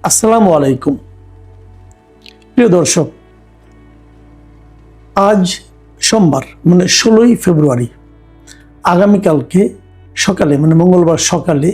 আসসালামু আলাইকুম প্রিয় দর্শক, আজ সোমবার মানে 16ই ফেব্রুয়ারি, আগামীকালকে সকালে মানে মঙ্গলবার সকালে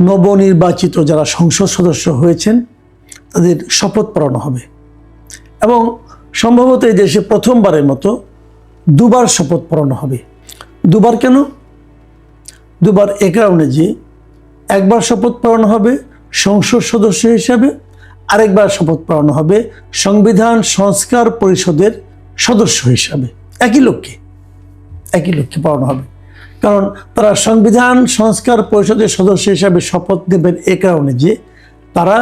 নবনির্বাচিত যারা সংসদ সদস্য হয়েছেন তাদের শপথ পড়ানো হবে এবং সম্ভবত এই দেশে প্রথমবারের মতো দুবার শপথ পড়ানো হবে। দুবার কেন? দুবার এ কারণে যে একবার শপথ পড়ানো হবে সংসদ সদস্য হিসাবে, আরেকবার শপথ পড়ানো হবে সংবিধান সংস্কার পরিষদের সদস্য হিসাবে। একই লক্ষ্যে পড়ানো হবে, কারণ তারা সংবিধান সংস্কার পরিষদের সদস্য হিসাবে শপথ নেবেন এ কারণে যে তারা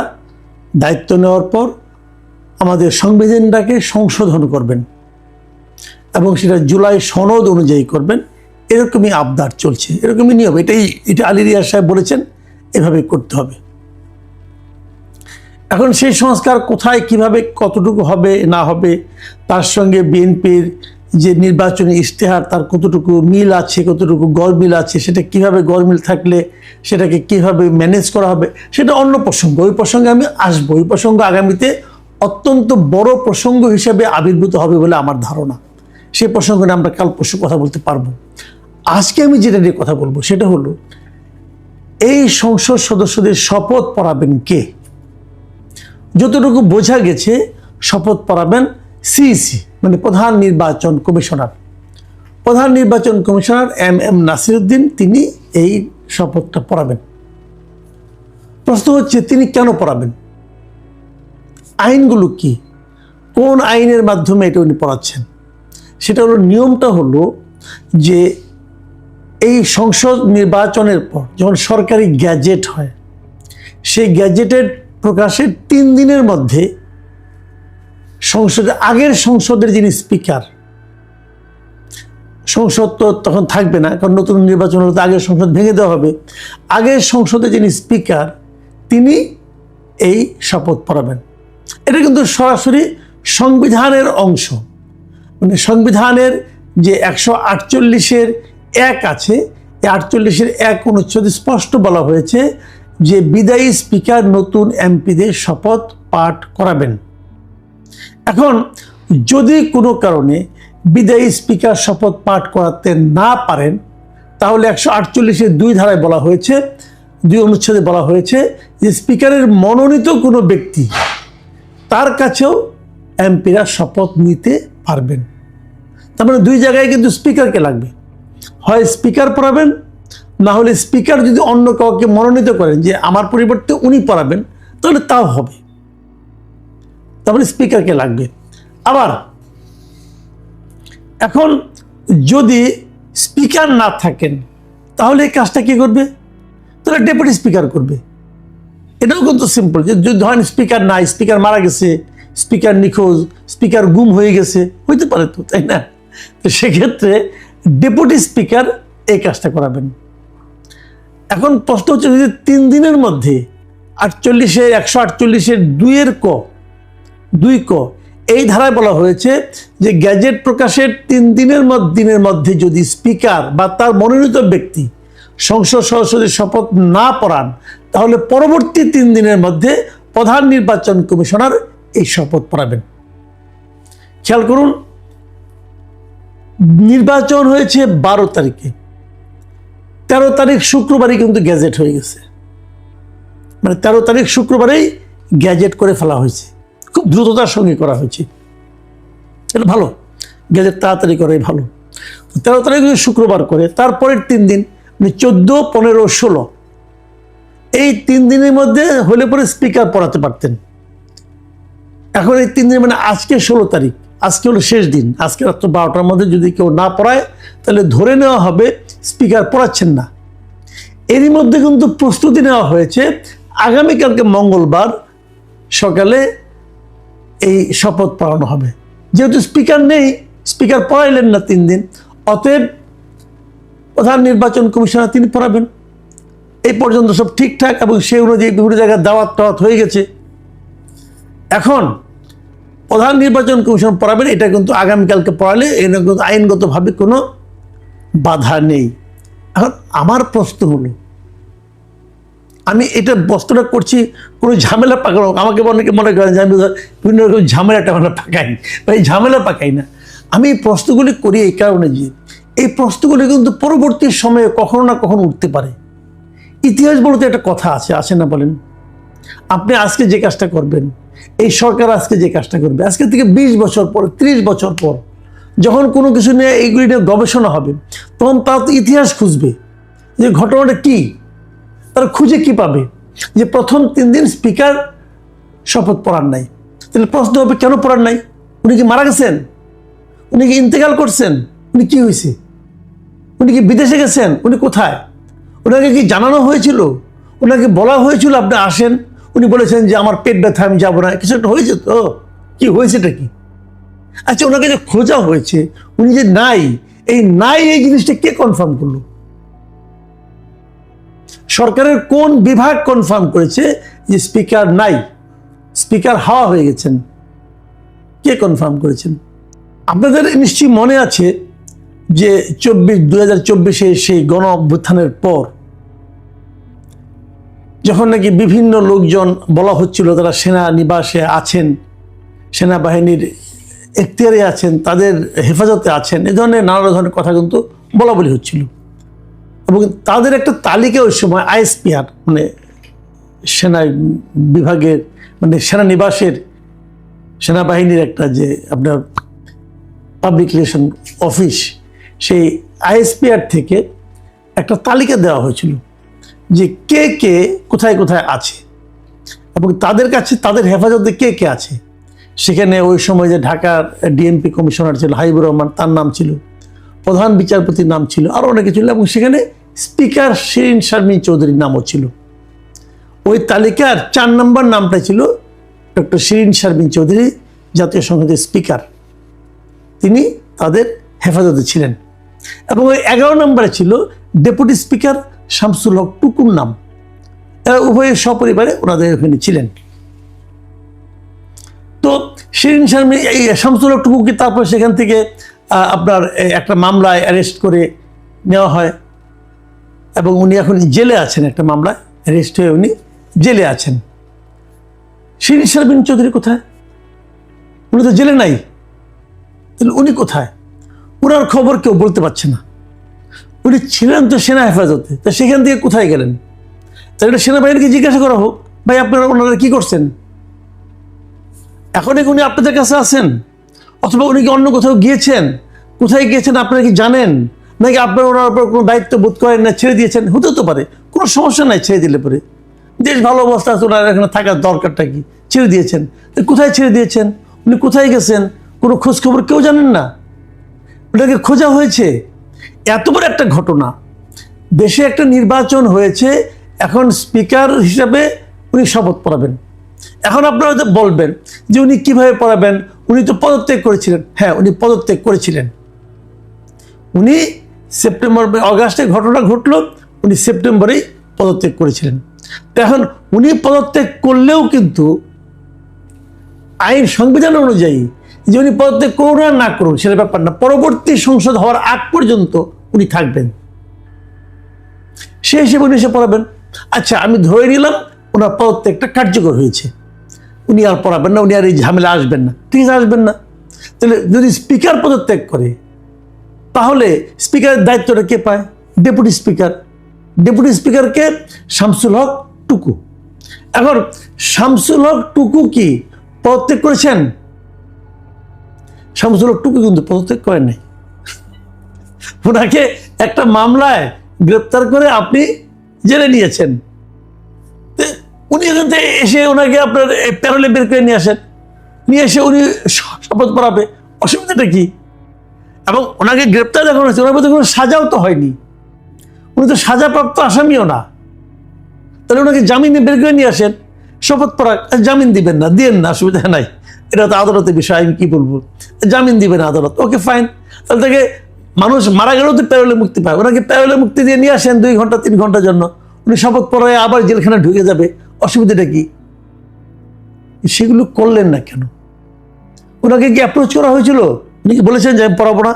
দায়িত্ব নেওয়ার পর আমাদের সংবিধানটাকে সংশোধন করবেন এবং সেটা জুলাই সনদ অনুযায়ী করবেন। এরকমই আবদার চলছে, এরকমই নিয়ম। এটা আলী রিয়াজ সাহেব বলেছেন এভাবে করতে হবে। এখন সেই সংস্কার কোথায়, কিভাবে, কতটুকু হবে না হবে, তার সঙ্গে বিএনপির যে নির্বাচনী ইশতেহার তার কতটুকু মিল আছে, কতটুকু গড়মিল আছে, সেটা কিভাবে গড়মিল থাকলে সেটাকে কিভাবে ম্যানেজ করা হবে সেটা অন্য প্রসঙ্গ। ওই প্রসঙ্গে আমি আসবো। ওই প্রসঙ্গ আগামীতে অত্যন্ত বড় প্রসঙ্গ হিসেবে আবির্ভূত হবে বলে আমার ধারণা। সেই প্রসঙ্গ নিয়ে আমরা কাল পরশু কথা বলতে পারবো। আজকে আমি যেটা নিয়ে কথা বলবো সেটা হলো এই সংসদ সদস্যদের শপথ পড়াবেন কে। যতটুকু বোঝা গেছে শপথ পড়াবেন সিইসি মানে প্রধান নির্বাচন কমিশনার। প্রধান নির্বাচন কমিশনার এম নাসিরউদ্দিন তিনি এই শপথটা পড়াবেন। প্রশ্ন হচ্ছে তিনি কেন পড়াবেন, আইনগুলো কি, কোন আইনের মাধ্যমে এটা উনি পড়াচ্ছেন। সেটা হলো, নিয়মটা হলো যে এই সংসদ নির্বাচনের পর যখন সরকারি গ্যাজেট হয়, সেই গ্যাজেটের প্রকাশের 3 দিনের মধ্যে আগের সংসদের যিনি স্পিকার, সংসদ তো তখন থাকবে না কারণ নতুন নির্বাচন হলে তো আগের সংসদ ভেঙে দেওয়া হবে, আগের সংসদে যিনি স্পিকার তিনি এই শপথ পড়াবেন। এটা কিন্তু সরাসরি সংবিধানের অংশ। মানে সংবিধানের যে 148-এর 1 আছে, এই 48-এর 1 অনুচ্ছেদে স্পষ্ট বলা হয়েছে যে বিদায়ী স্পিকার নতুন এমপিদের শপথ পাঠ করাবেন। এখন যদি কোনো কারণে বিদায়ী স্পিকার শপথ পাঠ করাতে না পারেন তাহলে 148-এর 2 ধারায় বলা হয়েছে, 2 অনুচ্ছেদে বলা হয়েছে যে স্পিকারের মনোনীত কোনো ব্যক্তি তার কাছেও এমপিরা শপথ নিতে পারবেন। তার মানে 2 জায়গায় কিন্তু স্পিকারকে লাগবে, হয় স্পিকার পড়াবেন, না হলে স্পিকার যদি অন্য কাউকে মনোনীত করেন যে আমার পরিবর্তে উনি পড়াবেন তাহলে তাও হবে। তারপরে স্পিকারকে লাগবে। আবার এখন যদি স্পিকার না থাকেন তাহলে এই কাজটা কি করবে, তাহলে ডেপুটি স্পিকার করবে। এটাও কিন্তু সিম্পল, যে যদি ধরেন স্পিকার নাই, স্পিকার মারা গেছে, স্পিকার নিখোঁজ, স্পিকার গুম হয়ে গেছে, হইতে পারে তো, তাই না? তো সেক্ষেত্রে ডেপুটি স্পিকার এই কাজটা করাবেন। এখন প্রশ্ন হচ্ছে যদি 3 দিনের মধ্যে 148-এর 2 ক এই ধারায় বলা হয়েছে যে গ্যাজেট প্রকাশের 3 দিনের মধ্যে যদি স্পিকার বা তার মনোনীত ব্যক্তি সংসদ সদস্যদের শপথ না পড়ান তাহলে পরবর্তী 3 দিনের মধ্যে প্রধান নির্বাচন কমিশনার এই শপথ পড়াবেন। খেয়াল করুন, নির্বাচন হয়েছে 12 তারিখে, 13 তারিখ শুক্রবারই কিন্তু গ্যাজেট হয়ে গেছে। মানে 13 তারিখ শুক্রবারেই গ্যাজেট করে ফেলা হয়েছে, খুব দ্রুততার সঙ্গে করা হয়েছে। এটা ভালো, গ্যাজেট তাড়াতাড়ি করে ভালো। 13 তারিখ যদি শুক্রবার করে তারপরের 3 দিন মানে 14, 15, 16 এই 3 দিনের মধ্যে হলে পরে স্পিকার পড়াতে পারতেন। এখন এই 3 দিন মানে আজকে 16 তারিখ, আজকে হলো শেষ দিন। আজকে রাত্র 12টার মধ্যে যদি কেউ না পড়ায় তাহলে ধরে নেওয়া হবে স্পিকার পড়াচ্ছেন না। এরই মধ্যে কিন্তু প্রস্তুতি নেওয়া হয়েছে আগামীকালকে মঙ্গলবার সকালে এই শপথ পড়ানো হবে। যেহেতু স্পিকার নেই, স্পিকার পড়াইলেন না 3 দিন, অতএব প্রধান নির্বাচন কমিশনার তিনি পড়াবেন। এই পর্যন্ত সব ঠিকঠাক এবং সেই অনুযায়ী বিভিন্ন জায়গায় দাওয়াত হয়ে গেছে। এখন প্রধান নির্বাচন কমিশন পড়াবেন, এটা কিন্তু আগামীকালকে পড়ালে এর কিন্তু আইনগতভাবে কোনো বাধা নেই। এখন আমার প্রশ্ন হলো আমি এটা বস্তুটা করছি কোনো ঝামেলা পাকানো, আমাকে অনেকে মনে করেন যে আমি বিভিন্ন রকম ঝামেলাটা পাকাই, বা এই ঝামেলা পাকাই না। আমি এই প্রশ্নগুলি করি এই কারণে যে এই প্রশ্নগুলি কিন্তু পরবর্তী সময়ে কখনো না কখনো উঠতে পারে। ইতিহাস বলতে একটা কথা আছে না বলেন? আপনি আজকে যে কাজটা করবেন, এই সরকার আজকে যে কাজটা করবে, আজকে থেকে 20 বছর পর, 30 বছর পর যখন কোনো কিছু নিয়ে এইগুলি নিয়ে গবেষণা হবে, তখন তার ইতিহাস খুঁজবে যে ঘটনাটা কি, তারা খুঁজে কি পাবে যে প্রথম 3 দিন স্পিকার শপথ পড়ার নাই। তাহলে প্রশ্ন হবে কেন পড়ার নাই? উনি কি মারা গেছেন? উনি কি ইন্তেকাল করছেন? উনি কি হয়েছে? উনি কি বিদেশে গেছেন? উনি কোথায়? ওনাকে কি জানানো হয়েছিল? ওনাকে বলা হয়েছিল আপনি আসেন? উনি বলেছেন যে আমার পেট ব্যথা, আমি যাবো না। কিছু একটা হয়েছে তো, কি হয়েছেটা কি? আচ্ছা, ওনাকে যে খোঁজা হয়েছে, উনি যে নাই, এই জিনিসটা কে কনফার্ম করলো? সরকারের কোন বিভাগ কনফার্ম করেছে যে স্পিকার নাই, স্পিকার হাওয়া হয়ে গেছেন? কে কনফার্ম করেছেন? আপনাদের নিশ্চয়ই মনে আছে যে 2024 সেই গণ অভ্যুত্থানের পর যখন নাকি বিভিন্ন লোকজন বলা হচ্ছিল তারা সেনা নিবাসে আছেন, সেনাবাহিনীর এখতিয়ারে আছেন, তাদের হেফাজতে আছেন, এ ধরনের নানা ধরনের কথা কিন্তু বলা বলি হচ্ছিল। এবং তাদের একটা তালিকা ওই সময় আইএসপিআর মানে সেনা বিভাগের মানে সেনানিবাসের সেনাবাহিনীর একটা যে আপনার পাবলিক রিলেশন অফিস, সেই আইএসপিআর থেকে একটা তালিকা দেওয়া হয়েছিল যে কে কে কোথায় কোথায় আছে এবং তাদের কাছে তাদের হেফাজতে কে কে আছে। সেখানে ওই সময় যে ঢাকার ডিএমপি কমিশনার ছিল হাবিবুর রহমান, তার নাম ছিল, প্রধান বিচারপতির নাম ছিল, আরও অনেকে ছিল, এবং সেখানে স্পিকার শিরিন শারমিন চৌধুরীর নামও ছিল। ওই তালিকার 4 নম্বর নামটা ছিল ডক্টর শিরিন শারমিন চৌধুরী, জাতীয় সংসদের স্পিকার। তিনি তাদের হেফাজতে ছিলেন। এবং ওই 11 নম্বরে ছিল ডেপুটি স্পিকার শামসুল হক টুকুর নাম। এরা উভয়ে সপরিবারে ওনাদের ওখানে ছিলেন। তো শিরিন শারমিন এই শামসুল হক টুকুকে তারপর সেখান থেকে আপনার একটা মামলায় অ্যারেস্ট করে নেওয়া হয় এবং উনি এখন জেলে আছেন, একটা মামলায় অ্যারেস্ট হয়ে উনি জেলে আছেন। শিরিন শারমিন চৌধুরী কোথায়? উনি তো জেলে নাই, তাহলে উনি কোথায়? ওনার খবর কেউ বলতে পারছে না। উনি ছিলেন তো সেনা হেফাজতে, তা সেখান থেকে কোথায় গেলেন? তাহলে এটা সেনাবাহিনীকে জিজ্ঞাসা করা হোক, ভাই আপনারা ওনারা কি করছেন? এখন উনি আপনাদের কাছে আছেন, অথবা উনি কি অন্য কোথাও গিয়েছেন? কোথায় গিয়েছেন আপনারা কি জানেন? নাকি আপনারা ওনার উপর কোনো দায়িত্ব বোধ করেন না, ছেড়ে দিয়েছেন? হতে তো পারে, কোনো সমস্যা নাই ছেড়ে দিলে পরে, দেশ ভালো অবস্থা আছে, ওনার এখানে থাকার দরকারটা কি, ছেড়ে দিয়েছেন। কোথায় ছেড়ে দিয়েছেন? উনি কোথায় গেছেন? কোনো খোঁজ খবর কেউ জানেন না? ওটাকে খোঁজা হয়েছে। এত বড় একটা ঘটনা, দেশে একটা নির্বাচন হয়েছে, এখন স্পিকার হিসাবে উনি শপথ পড়াবেন। এখন আপনারা হয়তো বলবেন যে উনি কিভাবে পড়াবেন, উনি তো পদত্যাগ করেছিলেন। হ্যাঁ, উনি পদত্যাগ করেছিলেন। উনি অগাস্টে ঘটনা ঘটলো, উনি সেপ্টেম্বরেই পদত্যাগ করেছিলেন। তো এখন উনি পদত্যাগ করলেও কিন্তু আইন সংবিধান অনুযায়ী যে উনি পদত্যাগ করুন আর না করুন সেটা ব্যাপার না, পরবর্তী সংসদ হওয়ার আগ পর্যন্ত উনি থাকবেন। সে হিসেবে উনি এসে পড়াবেন। আচ্ছা, আমি ধরে নিলাম ওনার পদত্যাগটা কার্যকর হয়েছে, উনি আর পড়াবেন না, উনি আর এই ঝামেলা আসবেন না। ঠিক আছে, আসবেন না। তাহলে যদি স্পিকার পদত্যাগ করে, তাহলে স্পিকারের দায়িত্বটা কে পায়? Deputy speaker. ডেপুটি স্পিকারকে শামসুল হক টুকু। এখন শামসুল হক টুকু কি পদত্যাগ করেছেন? শামসুল হক টুকু কিন্তু পদত্যাগ করেন নাই। ওনাকে একটা মামলায় গ্রেপ্তার করে আপনি জেলে নিয়েছেন। উনি এখান থেকে এসে ওনাকে আপনার প্যারোলে বের করে নিয়ে আসেন, নিয়ে এসে উনি শপথ পড়াবে, অসুবিধাটা কি? এবং ওনাকে গ্রেপ্তার দেখানো হয়েছে, ওনার মধ্যে কোনো সাজাও তো হয়নি, উনি তো সাজাপ্রাপ্ত আসামিও না। তাহলে ওনাকে জামিনে বের করে নিয়ে আসেন, শপথ পড়া, জামিন দিবেন না, দিয়েন না, অসুবিধা নাই, এটা তো আদালতের বিষয়, আমি কি বলবো, জামিন দিবেন আদালত, ওকে ফাইন। তাহলে থেকে মানুষ মারা গেলেও তো প্যারোলে মুক্তি পায়, ওনাকে প্যারোলে মুক্তি দিয়ে নিয়ে আসেন 2 ঘন্টা 3 ঘন্টার জন্য, উনি শপথ পড়ায় আবার জেলখানা ঢুকে যাবে, অসুবিধাটা কি? সেগুলো করলেন না কেন? ওনাকে কি অ্যাপ্রোচ করা হয়েছিল? উনি কি বলেছেন যে আমি পড়াবো না?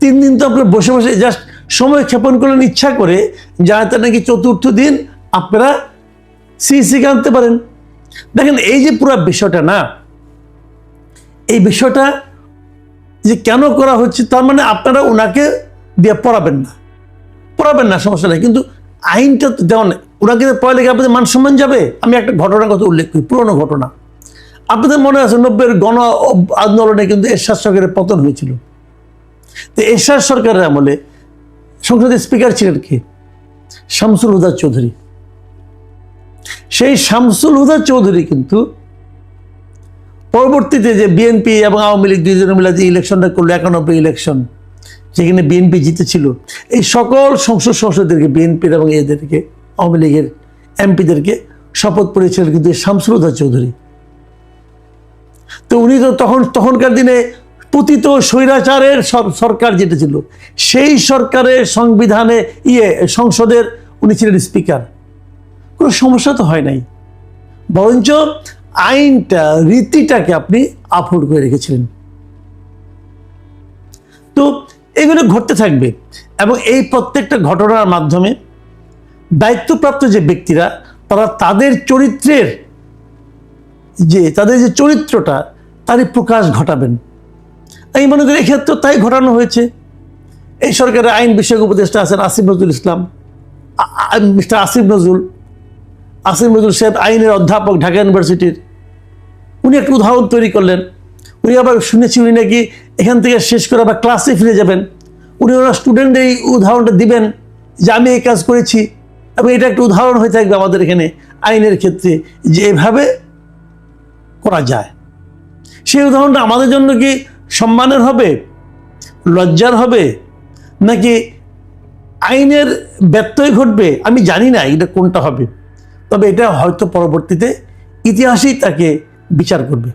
3 দিন তো আপনার বসে বসে জাস্ট সময় ক্ষেপণ করলেন ইচ্ছা করে, যাতে নাকি চতুর্থ দিন আপনারা সিইসিকে আনতে পারেন। দেখেন এই যে পুরো বিষয়টা না, এই বিষয়টা যে কেন করা হচ্ছে, তার মানে আপনারা ওনাকে দিয়ে পড়াবেন না, সমস্যা নেই, কিন্তু আইনটা তো দেওয়া নেই। ওনাকে পড়ালে কি আপনাদের মান সম্মান যাবে? আমি একটা ঘটনার কথা উল্লেখ করি, পুরনো ঘটনা। আপনাদের মনে আছে 90-এর গণ আন্দোলনে কিন্তু এরশাদ সরকারের পতন হয়েছিল। তো এরশাদ সরকারের আমলে সংসদের স্পিকার ছিলেন কি? শামসুল হুদা চৌধুরী। সেই শামসুল হুদা চৌধুরী কিন্তু পরবর্তীতে যে বিএনপি এবং আওয়ামী লীগ দুইজনে মিলে যে ইলেকশনটা করলো, 91 ইলেকশন, যেখানে বিএনপি জিতেছিল, এই সকল সংসদদেরকে, বিএনপির এবং এদেরকে, আওয়ামী লীগের এমপিদেরকে শপথ পড়িয়েছিলেন কিন্তু শামসুল হুদা চৌধুরী। তো উনি তো তখনকার দিনে পতিত স্বৈরাচারের সরকার যেটা ছিল, সেই সরকারের সংবিধানে সংসদের উনি ছিলেন স্পিকার। কোনো সমস্যা তো হয় নাই, বরঞ্চ আইনটা, রীতিটাকে আপনি আপহোল্ড করে রেখেছিলেন। তো এগুলো ঘটতে থাকবে, এবং এই প্রত্যেকটা ঘটনার মাধ্যমে দায়িত্বপ্রাপ্ত যে ব্যক্তিরা, তারা তাদের চরিত্রের তাদের যে চরিত্রটা, তারই প্রকাশ ঘটাবেন। আমি মনে করি এক্ষেত্রে তাই ঘটানো হয়েছে। এই সরকারের আইন বিষয়ক উপদেষ্টা আছেন আসিফ নজরুল ইসলাম, মিস্টার আসিফ নজরুল সাহেব, আইনের অধ্যাপক ঢাকা ইউনিভার্সিটির। উনি একটা উদাহরণ তৈরি করলেন। উনি আবার শুনেছি উনি নাকি এখান থেকে শেষ করে আবার ক্লাসে ফিরে যাবেন। উনি ওনার স্টুডেন্ট এই উদাহরণটা দিবেন যে আমি এই কাজ করেছি, এবং এটা একটা উদাহরণ হয়ে থাকবে আমাদের এখানে আইনের ক্ষেত্রে, যে এভাবে করা যায়। সেই উদাহরণটা আমাদের জন্য কি সম্মানের হবে, লজ্জার হবে, নাকি আইনের ব্যত্যয় ঘটবে? আমি জানি না এটা কোনটা হবে, তবে এটা হয়তো পরবর্তীতে ইতিহাসই তাকে বিচার করবে।